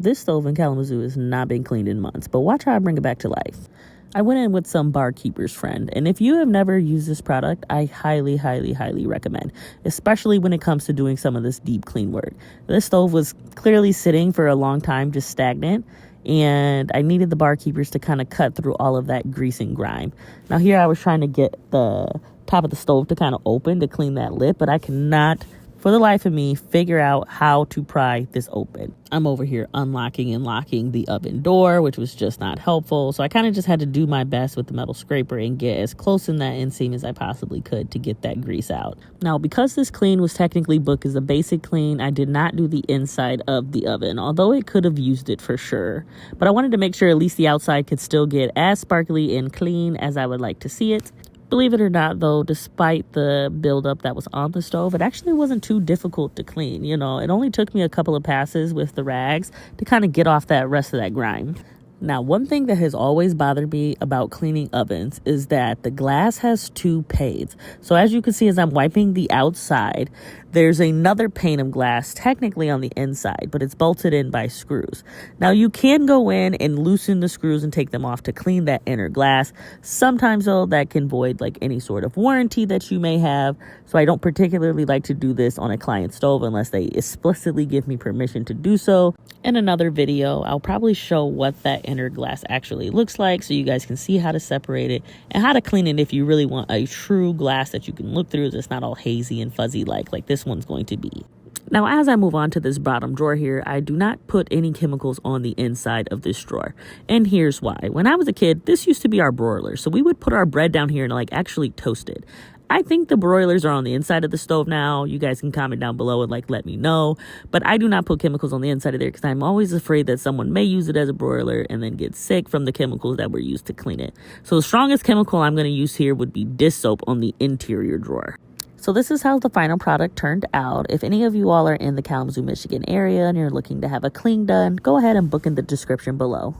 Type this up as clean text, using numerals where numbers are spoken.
This stove in Kalamazoo has not been cleaned in months, but watch how I bring it back to life. I went in with some barkeeper's friend, and if you have never used this product, I highly, highly, highly recommend, especially when it comes to doing some of this deep clean work. This stove was clearly sitting for a long time, just stagnant, and I needed the barkeepers to kind of cut through all of that grease and grime. Now here I was trying to get the top of the stove to kind of open to clean that lip, but I cannot for the life of me figure out how to pry this open. I'm over here unlocking and locking the oven door, which was just not helpful. So I kind of just had to do my best with the metal scraper and get as close in that inseam as I possibly could to get that grease out. Now, because this clean was technically booked as a basic clean, I did not do the inside of the oven, although it could have used it for sure. But I wanted to make sure at least the outside could still get as sparkly and clean as I would like to see it. Believe it or not, though, despite the buildup that was on the stove, it actually wasn't too difficult to clean. You know, it only took me a couple of passes with the rags to kind of get off that rest of that grime. Now, one thing that has always bothered me about cleaning ovens is that the glass has two panes. So as you can see, as I'm wiping the outside, there's another pane of glass technically on the inside, but it's bolted in by screws. Now, you can go in and loosen the screws and take them off to clean that inner glass. Sometimes, though, that can void like any sort of warranty that you may have. So I don't particularly like to do this on a client stove unless they explicitly give me permission to do so. In another video, I'll probably show what that inner glass actually looks like so you guys can see how to separate it and how to clean it if you really want a true glass that you can look through that's not all hazy and fuzzy like this one's going to be. Now, as I move on to this bottom drawer here, I do not put any chemicals on the inside of this drawer. And here's why. When I was a kid, this used to be our broiler. So we would put our bread down here and actually toast it. I think the broilers are on the inside of the stove now. You guys can comment down below and let me know. But I do not put chemicals on the inside of there because I'm always afraid that someone may use it as a broiler and then get sick from the chemicals that were used to clean it. So the strongest chemical I'm going to use here would be dish soap on the interior drawer. So this is how the final product turned out. If any of you all are in the Kalamazoo, Michigan area and you're looking to have a clean done, go ahead and book in the description below.